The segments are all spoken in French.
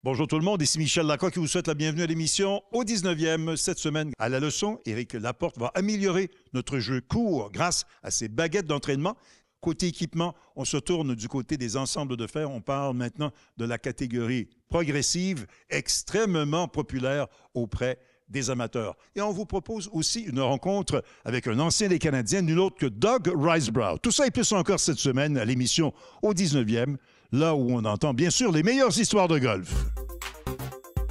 Bonjour tout le monde, ici Michel Lacroix qui vous souhaite la bienvenue à l'émission au 19e. Cette semaine, à la leçon, Éric Laporte va améliorer notre jeu court grâce à ses baguettes d'entraînement. Côté équipement, on se tourne du côté des ensembles de fer. On parle maintenant de la catégorie progressive, extrêmement populaire auprès des amateurs. Et on vous propose aussi une rencontre avec un ancien des Canadiens, nul autre que Doug Risebrough. Tout ça et plus encore cette semaine à l'émission au 19e, là où on entend bien sûr les meilleures histoires de golf.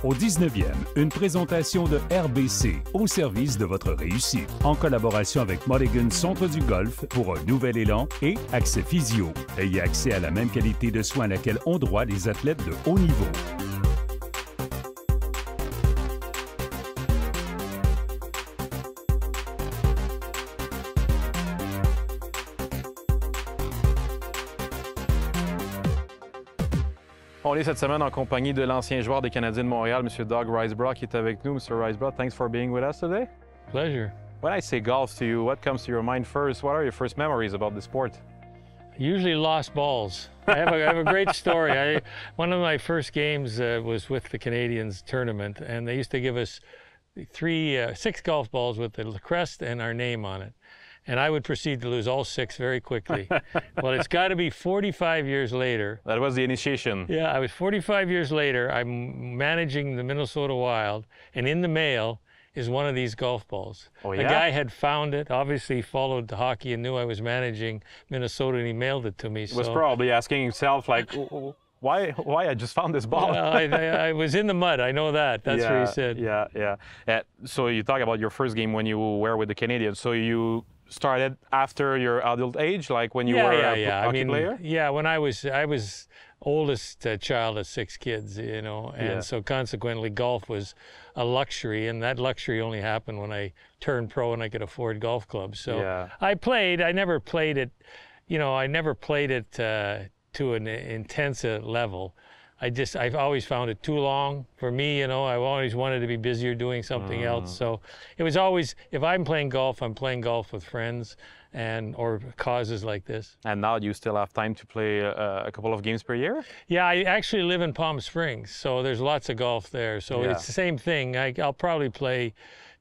Au 19e, une présentation de RBC au service de votre réussite, en collaboration avec Mulligan Centre du Golf pour un nouvel élan et Accès Physio. Ayez accès à la même qualité de soins à laquelle ont droit les athlètes de haut niveau. On est cette semaine en compagnie de l'ancien joueur des Canadiens de Montréal, M. Doug Risebrough, qui est avec nous. Mr. Risebrough, thanks for being with us today. Pleasure. When I say golf to you, what comes to your mind first? What are your first memories about the sport? Usually lost balls. I have a great story. One of my first games was with the Canadians tournament, and they used to give us six golf balls with the crest and our name on it. And I would proceed to lose all six very quickly. Well, it's got to be 45 years later. That was the initiation. Yeah, I was 45 years later. I'm managing the Minnesota Wild, and in the mail is one of these golf balls. Oh, yeah? A guy had found it, obviously followed the hockey and knew I was managing Minnesota, and he mailed it to me. He was probably asking himself, like, why I just found this ball? I was in the mud, I know that. That's yeah, what he said. Yeah. So you talk about your first game when you were with the Canadians. So you started after your adult age, like when you were a hockey player? Yeah, when I was oldest child of 6 kids, you know, and so consequently golf was a luxury, and that luxury only happened when I turned pro and I could afford golf clubs. So I never played it, you know, to an intense level. I've always found it too long for me, you know. I always wanted to be busier doing something else. So it was always, if I'm playing golf with friends or causes like this. And now you still have time to play a couple of games per year? Yeah, I actually live in Palm Springs, so there's lots of golf there. So it's the same thing. I'll probably play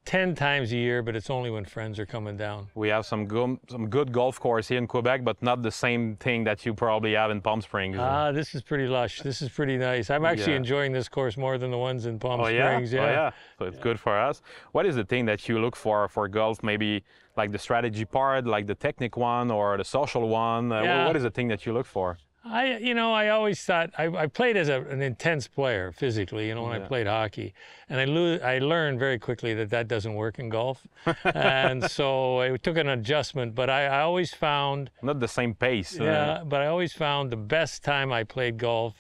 10 times a year, but it's only when friends are coming down. We have some good golf course here in Quebec, but not the same thing that you probably have in Palm Springs. This is pretty lush. This is pretty nice. I'm actually enjoying this course more than the ones in Palm Springs. Yeah? Oh, yeah. So it's good for us. What is the thing that you look for golf? Maybe like the strategy part, like the technique one, or the social one? What is the thing that you look for? I always thought I played as an intense player physically, you know, when I played hockey, and I learned very quickly that doesn't work in golf, and so it took an adjustment. But I always found not the same pace. But I always found the best time I played golf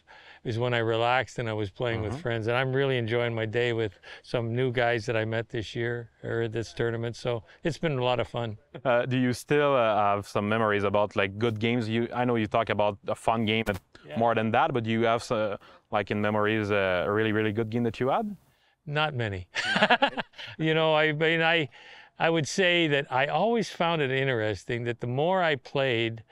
is when I relaxed and I was playing with friends. And I'm really enjoying my day with some new guys that I met this year or at this tournament. So it's been a lot of fun. Do you still have some memories about like good games? I know you talk about a fun game more than that, but do you have like in memories a really, really good game that you had? Not many. You know, I would say that I always found it interesting that the more I played,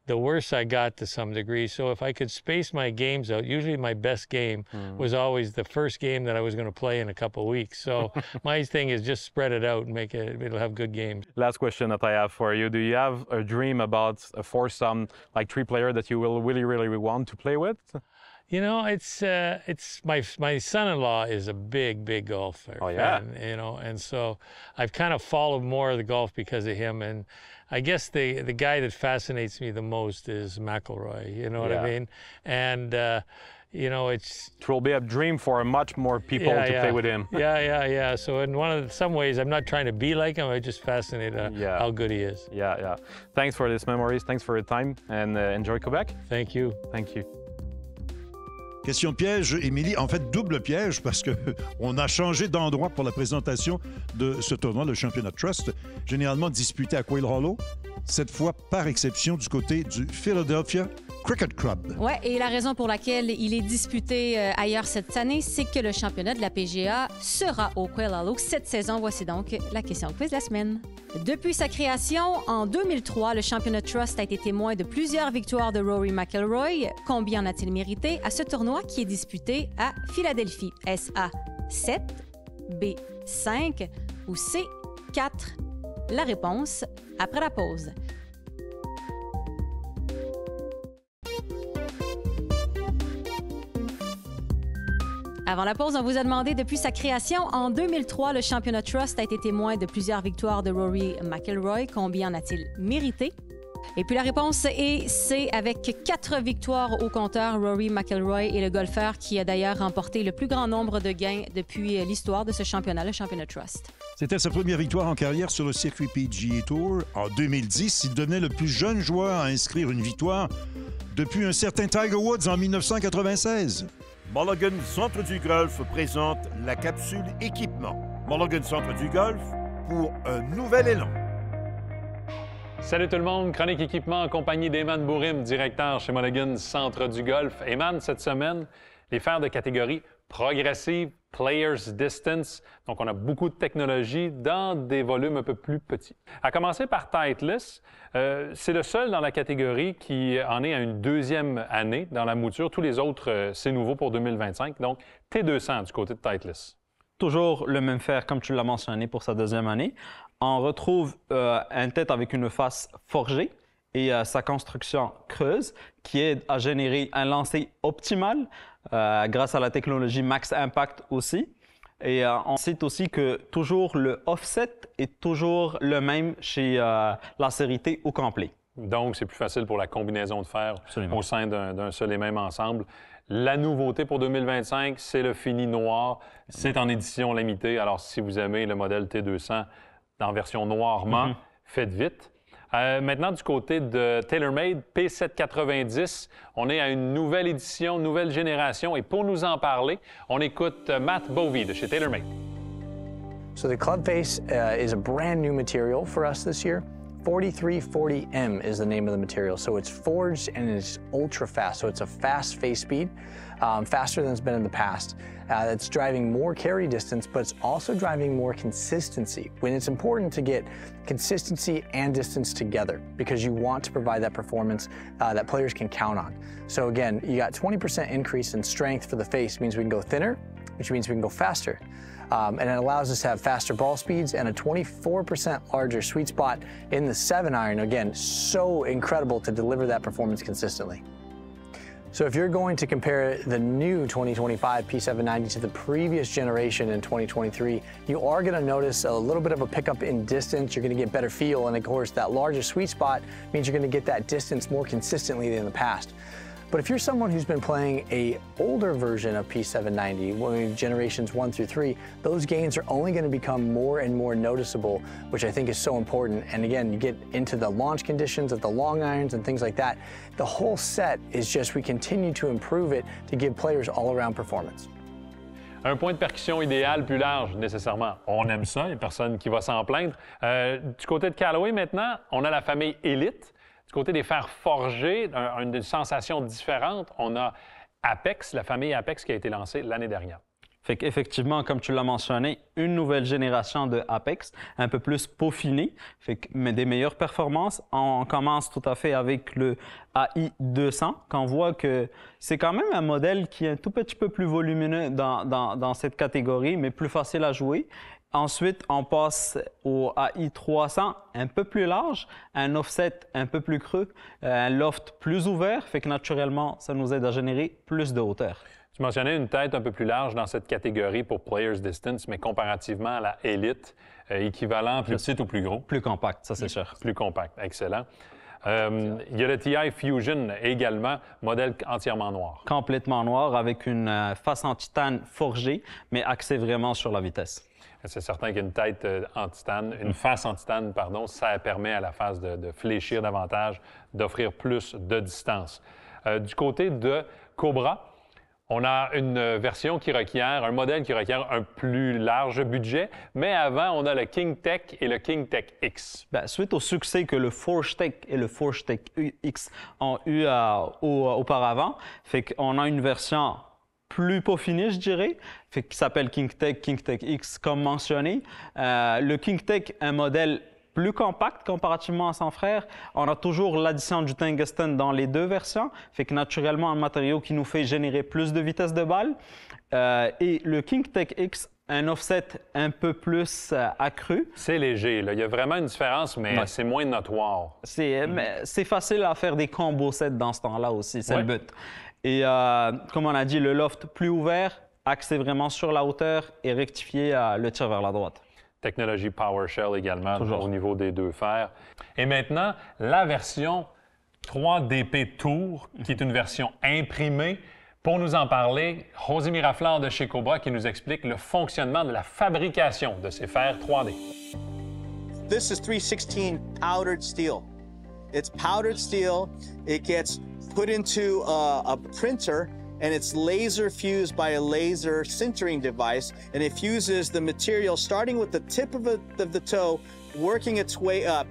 the worse I got to some degree. So if I could space my games out, usually my best game was always the first game that I was going to play in a couple of weeks. So my thing is just spread it out and it'll have good games. Last question that I have for you. Do you have a dream about a foursome, like 3 players that you will really, really want to play with? You know, it's my son-in-law is a big golfer. Oh, yeah. Fan, you know, and so I've kind of followed more of the golf because of him. And I guess the guy that fascinates me the most is McIlroy. You know what I mean? And you know, it will be a dream for much more people to play with him. Yeah. So in some ways, I'm not trying to be like him. I'm just fascinated how good he is. Yeah. Thanks for these memories. Thanks for your time, and enjoy Quebec. Thank you. Thank you. Question piège, Émilie. En fait, double piège parce qu'on a changé d'endroit pour la présentation de ce tournoi, le championnat Trust, généralement disputé à Quail Hollow. Cette fois, par exception, du côté du Philadelphia Cricket Club. Oui, et la raison pour laquelle il est disputé ailleurs cette année, c'est que le championnat de la PGA sera au Quail Hollow cette saison. Voici donc la question quiz de la semaine. Depuis sa création en 2003, le championnat Trust a été témoin de plusieurs victoires de Rory McIlroy. Combien en a-t-il mérité à ce tournoi qui est disputé à Philadelphie? Est-ce A, 7, B, 5 ou C, 4? La réponse après la pause. Avant la pause, on vous a demandé, depuis sa création en 2003, le championnat Trust a été témoin de plusieurs victoires de Rory McIlroy. Combien en a-t-il mérité? Et puis la réponse est C, avec 4 victoires au compteur. Rory McIlroy est le golfeur qui a d'ailleurs remporté le plus grand nombre de gains depuis l'histoire de ce championnat, le championnat Trust. C'était sa première victoire en carrière sur le circuit PGA Tour. En 2010, il devenait le plus jeune joueur à inscrire une victoire depuis un certain Tiger Woods en 1996. Mulligan Centre du Golf présente la capsule équipement. Mulligan Centre du Golf pour un nouvel élan. Salut tout le monde, chronique équipement en compagnie d'Eman Bourim, directeur chez Mulligan Centre du Golf. Eman, cette semaine, les fers de catégorie progressive, Players Distance. Donc, on a beaucoup de technologie dans des volumes un peu plus petits. À commencer par Titleist, c'est le seul dans la catégorie qui en est à une deuxième année dans la mouture. Tous les autres, c'est nouveau pour 2025. Donc, T200 du côté de Titleist. Toujours le même fer, comme tu l'as mentionné, pour sa deuxième année. On retrouve un tête avec une face forgée et sa construction creuse qui aide à générer un lancer optimal grâce à la technologie Max Impact aussi. Et on cite aussi que toujours le offset est toujours le même chez la série T au complet. Donc, c'est plus facile pour la combinaison de fer Absolument. au sein d'un seul et même ensemble. La nouveauté pour 2025, c'est le fini noir. C'est en édition limitée. Alors, si vous aimez le modèle T200 en version noirement, faites vite. Maintenant, du côté de TaylorMade P790, on est à une nouvelle édition, nouvelle génération. Et pour nous en parler, on écoute Matt Bovey de chez TaylorMade. So the club face is a brand new material for us this year. 4340M is the name of the material. So it's forged and it's ultra fast. So it's a fast face speed, faster than it's been in the past. It's driving more carry distance, but it's also driving more consistency. When it's important to get consistency and distance together because you want to provide that performance that players can count on. So again, you got 20% increase in strength for the face, means we can go thinner, which means we can go faster. And it allows us to have faster ball speeds and a 24% larger sweet spot in the 7-iron. Again, so incredible to deliver that performance consistently. So if you're going to compare the new 2025 P790 to the previous generation in 2023, you are going to notice a little bit of a pickup in distance. You're going to get better feel, and of course, that larger sweet spot means you're going to get that distance more consistently than in the past. But if you're someone who's been playing a older version of P790, generations 1 through 3, those gains are only going to become more and more noticeable, which I think is so important. And again, you get into the launch conditions of the long irons and things like that. The whole set is just, we continue to improve it to give players all-around performance. Un point de percussion idéal plus large, nécessairement. On aime ça, il n'y a personne qui va s'en plaindre. Du côté de Callaway, maintenant, on a la famille Elite. Du côté des fers forgés, une sensation différente, on a Apex, la famille Apex qui a été lancée l'année dernière. Fait qu'effectivement, comme tu l'as mentionné, une nouvelle génération de Apex, un peu plus peaufinée, mais des meilleures performances. On commence tout à fait avec le AI200, qu'on voit que c'est quand même un modèle qui est un tout petit peu plus volumineux dans cette catégorie, mais plus facile à jouer. Ensuite, on passe au AI300, un peu plus large, un offset un peu plus creux, un loft plus ouvert, fait que naturellement, ça nous aide à générer plus de hauteur. Tu mentionnais une tête un peu plus large dans cette catégorie pour Players Distance, mais comparativement à la Elite, équivalent plus petit ou plus gros? Plus compact, ça c'est sûr. Plus compact, excellent. Il y a le TI Fusion également, modèle entièrement noir. Complètement noir, avec une face en titane forgée, mais axée vraiment sur la vitesse. C'est certain qu'une tête en titane, une face en titane, pardon, ça permet à la face de fléchir davantage, d'offrir plus de distance. Du côté de Cobra, On a une version qui requiert, un modèle qui requiert un plus large budget, mais avant, on a le King Tech et le King Tech X. Bien, suite au succès que le Forge Tech et le Forge Tech X ont eu auparavant, fait qu'on a une version plus peaufinée, je dirais, qui s'appelle King Tech X, comme mentionné. Le King Tech, un modèle plus compact comparativement à son frère. On a toujours l'addition du tungstène dans les deux versions, fait que naturellement un matériau qui nous fait générer plus de vitesse de balle. Et le King Tech X, un offset un peu plus accru. C'est léger, là. Il y a vraiment une différence, mais c'est moins notoire. C'est facile à faire des combos sets dans ce temps-là aussi, c'est le but. Et comme on a dit, le loft plus ouvert, axé vraiment sur la hauteur et rectifier le tir vers la droite. Technologie PowerShell également au niveau des deux fers. Et maintenant, la version 3DP Tour, qui est une version imprimée. Pour nous en parler, José Miraflor de chez Cobra qui nous explique le fonctionnement de la fabrication de ces fers 3D. This is 316 powdered steel. It's powdered steel. It gets put into a printer and it's laser fused by a laser sintering device, and it fuses the material starting with the tip of the toe, working its way up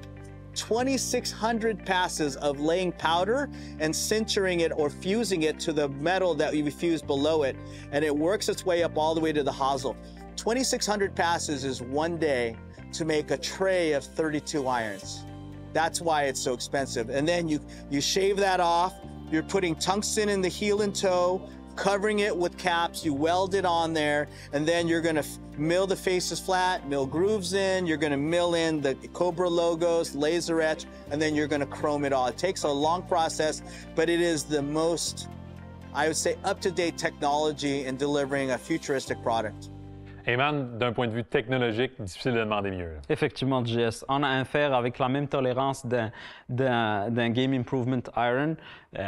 2,600 passes of laying powder and sintering it or fusing it to the metal that we fused below it, and it works its way up all the way to the hosel. 2,600 passes is one day to make a tray of 32 irons. That's why it's so expensive. And then you shave that off. You're putting tungsten in the heel and toe, covering it with caps, you weld it on there, and then you're gonna mill the faces flat, mill grooves in, you're gonna mill in the Cobra logos, laser etch, and then you're gonna chrome it all. It takes a long process, but it is the most, I would say, up-to-date technology in delivering a futuristic product. Eman, d'un point de vue technologique, difficile de demander mieux. Effectivement, JS. On a un fer avec la même tolérance d'un Game Improvement Iron.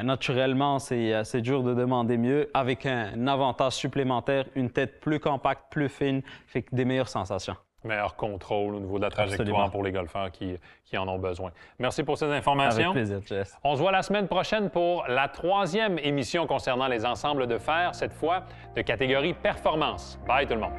Naturellement, c'est dur de demander mieux, avec un avantage supplémentaire, une tête plus compacte, plus fine, fait que des meilleures sensations. Meilleur contrôle au niveau de la trajectoire pour les golfeurs qui en ont besoin. Merci pour ces informations. Avec plaisir, JS. On se voit la semaine prochaine pour la 3e émission concernant les ensembles de fer, cette fois de catégorie performance. Bye tout le monde.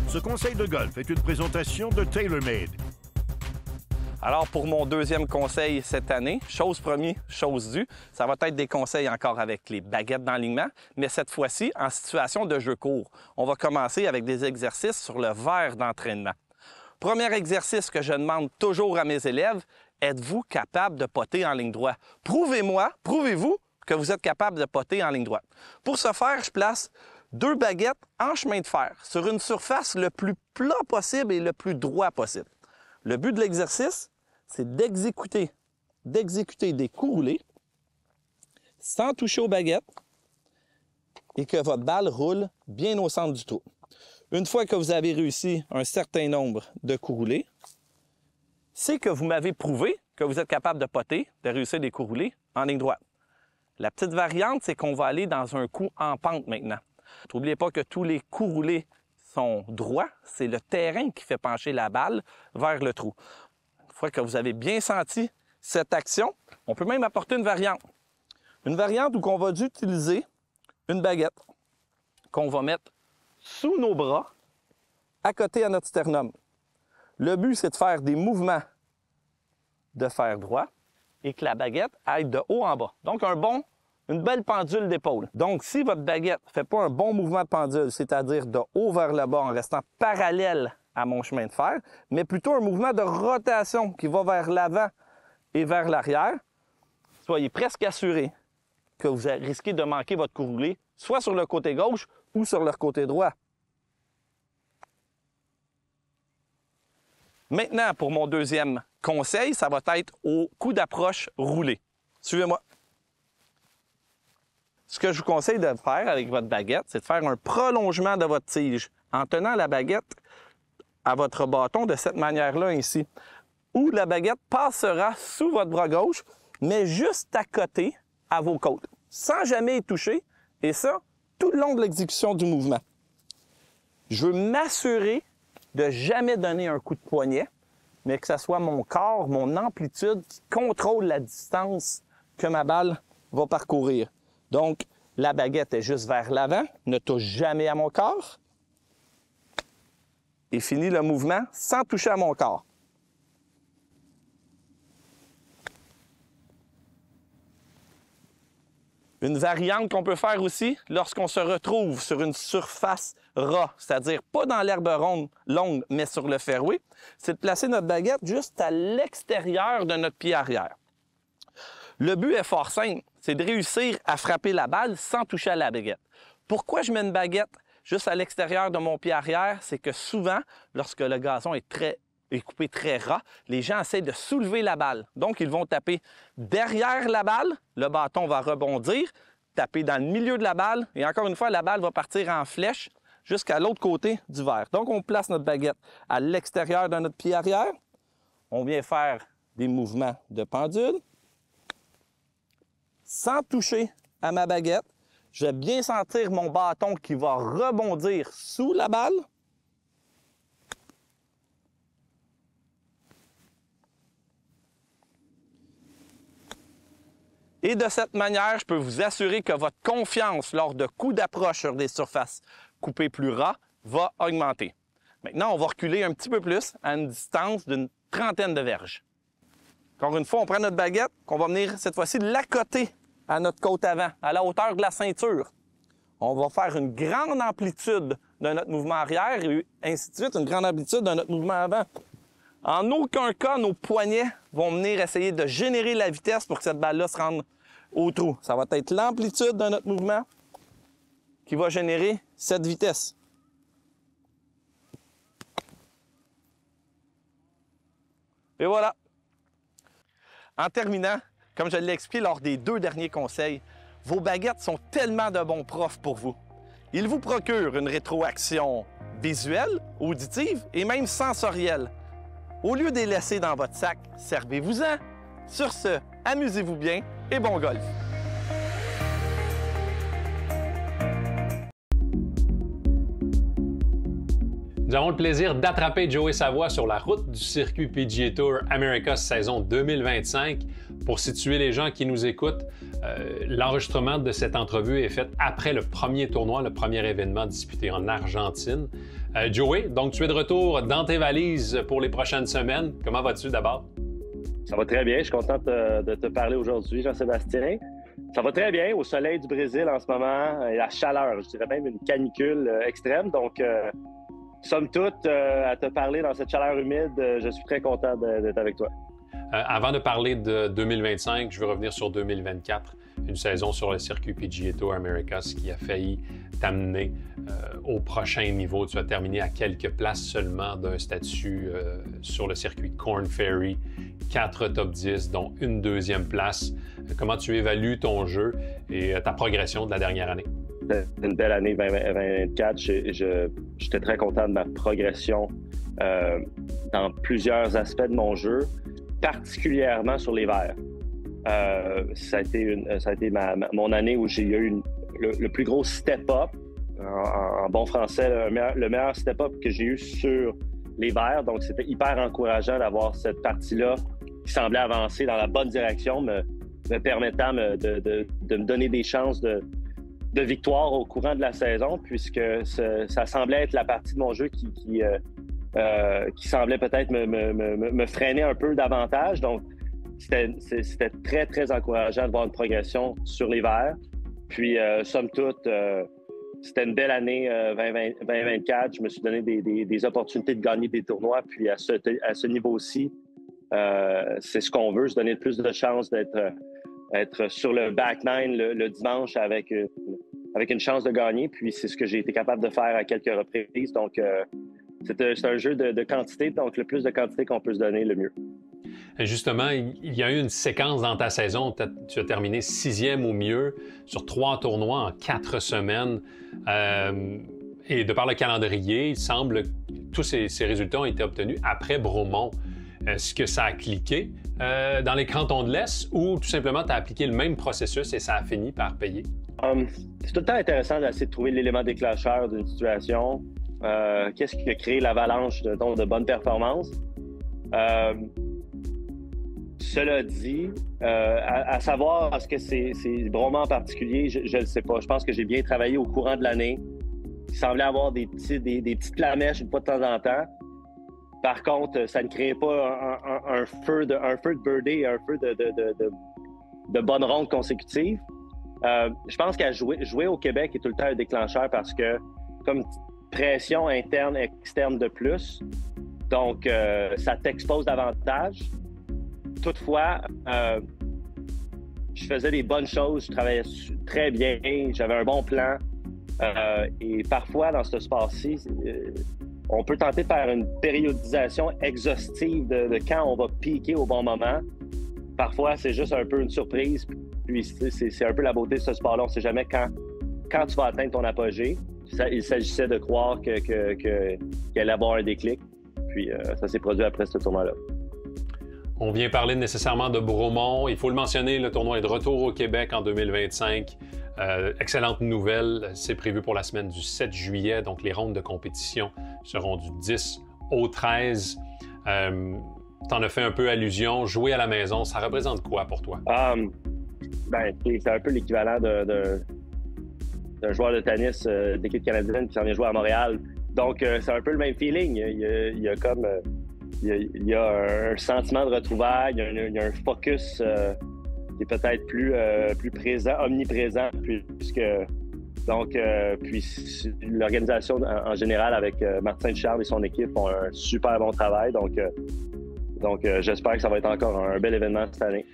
Ce conseil de golf est une présentation de TaylorMade. Alors, pour mon deuxième conseil cette année, chose première, chose due, ça va être des conseils encore avec les baguettes d'enlignement, mais cette fois-ci en situation de jeu court. On va commencer avec des exercices sur le verre d'entraînement. Premier exercice que je demande toujours à mes élèves, êtes-vous capable de potter en ligne droite? Prouvez-vous que vous êtes capable de potter en ligne droite. Pour ce faire, je place 2 baguettes en chemin de fer sur une surface le plus plat possible et le plus droit possible. Le but de l'exercice, c'est d'exécuter des coups roulés sans toucher aux baguettes et que votre balle roule bien au centre du trou. Une fois que vous avez réussi un certain nombre de coups roulés, c'est que vous m'avez prouvé que vous êtes capable de potter, de réussir des coups roulés en ligne droite. La petite variante, c'est qu'on va aller dans un coup en pente maintenant. N'oubliez pas que tous les coups roulés sont droits. C'est le terrain qui fait pencher la balle vers le trou. Une fois que vous avez bien senti cette action, on peut même apporter une variante. Une variante où on va utiliser une baguette qu'on va mettre sous nos bras, à côté à notre sternum. Le but, c'est de faire des mouvements de fer droit et que la baguette aille de haut en bas. Donc, une belle pendule d'épaule. Donc, si votre baguette ne fait pas un bon mouvement de pendule, c'est-à-dire de haut vers le bas en restant parallèle à mon chemin de fer, mais plutôt un mouvement de rotation qui va vers l'avant et vers l'arrière, soyez presque assuré que vous risquez de manquer votre coup roulé, soit sur le côté gauche ou sur le côté droit. Maintenant, pour mon deuxième conseil, ça va être au coup d'approche roulé. Suivez-moi. Ce que je vous conseille de faire avec votre baguette, c'est de faire un prolongement de votre tige en tenant la baguette à votre bâton de cette manière-là ici, où la baguette passera sous votre bras gauche, mais juste à côté à vos côtes, sans jamais y toucher, et ça, tout le long de l'exécution du mouvement. Je veux m'assurer de jamais donner un coup de poignet, mais que ce soit mon corps, mon amplitude qui contrôle la distance que ma balle va parcourir. Donc, la baguette est juste vers l'avant, ne touche jamais à mon corps. Et finis le mouvement sans toucher à mon corps. Une variante qu'on peut faire aussi lorsqu'on se retrouve sur une surface ras, c'est-à-dire pas dans l'herbe longue, mais sur le fairway, c'est de placer notre baguette juste à l'extérieur de notre pied arrière. Le but est fort simple, c'est de réussir à frapper la balle sans toucher à la baguette. Pourquoi je mets une baguette juste à l'extérieur de mon pied arrière? C'est que souvent, lorsque le gazon est coupé très ras, les gens essaient de soulever la balle. Donc, ils vont taper derrière la balle, le bâton va rebondir, taper dans le milieu de la balle, et encore une fois, la balle va partir en flèche jusqu'à l'autre côté du verre. Donc, on place notre baguette à l'extérieur de notre pied arrière. On vient faire des mouvements de pendule. Sans toucher à ma baguette, je vais bien sentir mon bâton qui va rebondir sous la balle. Et de cette manière, je peux vous assurer que votre confiance lors de coups d'approche sur des surfaces coupées plus ras va augmenter. Maintenant, on va reculer un petit peu plus à une distance d'une 30aine de verges. Encore une fois, on prend notre baguette, qu'on va venir cette fois-ci l'accoter à notre côte avant, à la hauteur de la ceinture. On va faire une grande amplitude de notre mouvement arrière et ainsi de suite, une grande amplitude de notre mouvement avant. En aucun cas, nos poignets vont venir essayer de générer la vitesse pour que cette balle-là se rende au trou. Ça va être l'amplitude de notre mouvement qui va générer cette vitesse. Et voilà. En terminant, comme je l'ai expliqué lors des 2 derniers conseils, vos baguettes sont tellement de bons profs pour vous. Ils vous procurent une rétroaction visuelle, auditive et même sensorielle. Au lieu de les laisser dans votre sac, servez-vous-en. Sur ce, amusez-vous bien et bon golf! Nous avons le plaisir d'attraper Joey Savoie sur la route du circuit PGA Tour America saison 2025. Pour situer les gens qui nous écoutent, l'enregistrement de cette entrevue est fait après le premier tournoi, le premier événement disputé en Argentine. Joey, donc tu es de retour dans tes valises pour les prochaines semaines. Comment vas-tu d'abord? Ça va très bien. Je suis content de te parler aujourd'hui, Jean-Sébastien. Ça va très bien au soleil du Brésil en ce moment et la chaleur, je dirais même une canicule extrême. Donc, somme toute, à te parler dans cette chaleur humide, je suis très content d'être avec toi. Avant de parler de 2025, je veux revenir sur 2024, une saison sur le circuit PGA Tour Americas qui a failli t'amener au prochain niveau. Tu as terminé à quelques places seulement d'un statut sur le circuit Korn Ferry, 4 top 10, dont une 2e place. Comment tu évalues ton jeu et ta progression de la dernière année? C'était une belle année 2024. J'étais très content de ma progression dans plusieurs aspects de mon jeu, particulièrement sur les verts. Ça a été mon année où j'ai eu le plus gros step-up, en bon français, le meilleur step-up que j'ai eu sur les verts. Donc, c'était hyper encourageant d'avoir cette partie-là qui semblait avancer dans la bonne direction, me permettant de me donner des chances de victoire au courant de la saison, puisque ça semblait être la partie de mon jeu qui semblait peut-être me freiner un peu davantage. Donc, c'était très, très encourageant de voir une progression sur les verts. Puis, somme toute, c'était une belle année 2024. Je me suis donné des opportunités de gagner des tournois. Puis, à ce niveau-ci, c'est ce qu'on veut, se donner le plus de chances d'être sur le back nine le dimanche avec une chance de gagner. Puis, c'est ce que j'ai été capable de faire à quelques reprises. Donc, c'est un jeu de quantité. Donc, le plus de quantité qu'on peut se donner, le mieux. Justement, il y a eu une séquence dans ta saison. Tu as terminé 6e ou mieux sur 3 tournois en 4 semaines. Et de par le calendrier, il semble que tous ces résultats ont été obtenus après Bromont. Est-ce que ça a cliqué dans les cantons de l'Est ou tout simplement tu as appliqué le même processus et ça a fini par payer? C'est tout le temps intéressant d'essayer de trouver l'élément déclencheur d'une situation. Qu'est-ce qui a créé l'avalanche de bonnes performances? Cela dit, à savoir, est-ce que c'est vraiment particulier? Je ne le sais pas. Je pense que j'ai bien travaillé au courant de l'année. Il semblait avoir des petites flamèches une fois de temps en temps. Par contre, ça ne créait pas un feu de birdie, un feu de bonnes rondes consécutives. Je pense qu'à jouer au Québec est tout le temps un déclencheur parce que comme pression interne, externe de plus, donc ça t'expose davantage. Toutefois, je faisais des bonnes choses, je travaillais très bien, j'avais un bon plan. Et parfois, dans ce sport-ci, on peut tenter de faire une périodisation exhaustive de quand on va piquer au bon moment. Parfois, c'est juste un peu une surprise. Puis c'est un peu la beauté de ce sport-là. On ne sait jamais quand tu vas atteindre ton apogée. Il s'agissait de croire qu'il allait avoir un déclic. Puis ça s'est produit après ce tournoi-là. On vient parler nécessairement de Bromont. Il faut le mentionner, le tournoi est de retour au Québec en 2025. Excellente nouvelle, c'est prévu pour la semaine du 7 juillet, donc les rondes de compétition seront du 10 au 13. T'en as fait un peu allusion, jouer à la maison, ça représente quoi pour toi? C'est un peu l'équivalent d'un joueur de tennis d'équipe canadienne qui s'en vient jouer à Montréal. Donc, c'est un peu le même feeling. Il y a un sentiment de retrouvailles, il y a un focus qui est peut-être plus présent, omniprésent, puisque puis l'organisation en général avec Martin Charles et son équipe font un super bon travail. Donc j'espère que ça va être encore un bel événement cette année.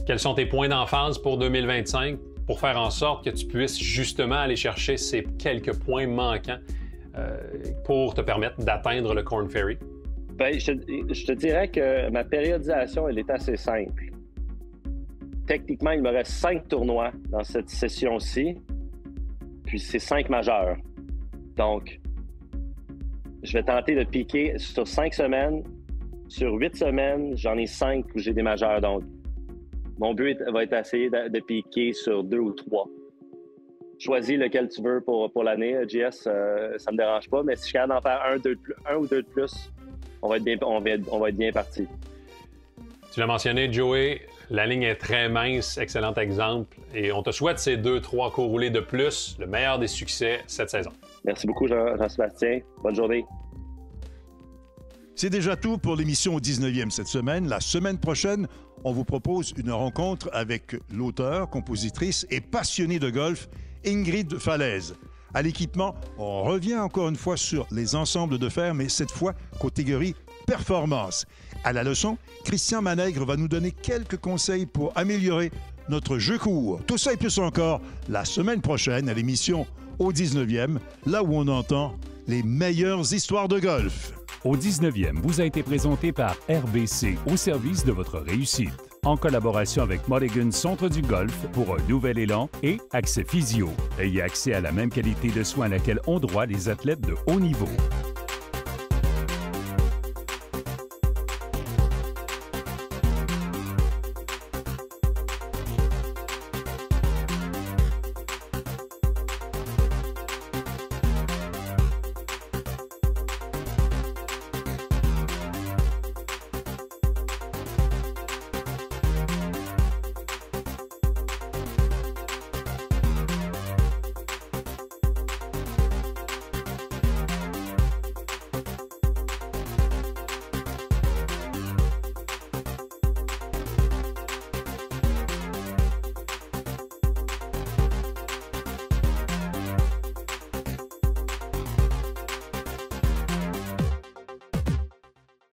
Quels sont tes points d'emphase pour 2025 pour faire en sorte que tu puisses justement aller chercher ces quelques points manquants pour te permettre d'atteindre le Korn Ferry? Je te dirais que ma périodisation, elle est assez simple. Techniquement, il me reste 5 tournois dans cette session-ci, puis c'est 5 majeurs. Donc, je vais tenter de piquer sur 5 semaines. Sur 8 semaines, j'en ai 5 où j'ai des majeurs. Donc, mon but va être d'essayer de piquer sur 2 ou 3. Choisis lequel tu veux pour l'année, JS, ça me dérange pas, mais si je suis capable d'en faire un ou deux de plus, on va être bien parti. Tu l'as mentionné, Joey, la ligne est très mince, excellent exemple. Et on te souhaite ces 2-3 coups roulés de plus, le meilleur des succès cette saison. Merci beaucoup, Jean-Sébastien. Bonne journée. C'est déjà tout pour l'émission au 19e cette semaine. La semaine prochaine, on vous propose une rencontre avec l'auteure, compositrice et passionnée de golf, Ingrid Falaise. À l'équipement, on revient encore une fois sur les ensembles de fer, mais cette fois, catégorie performance. À la leçon, Christian Manègre va nous donner quelques conseils pour améliorer notre jeu court. Tout ça et plus encore la semaine prochaine à l'émission au 19e, là où on entend les meilleures histoires de golf. Au 19e vous a été présenté par RBC, au service de votre réussite. En collaboration avec Mulligan Centre du Golf pour un nouvel élan et Accès Physio. Ayez accès à la même qualité de soins à laquelle ont droit les athlètes de haut niveau.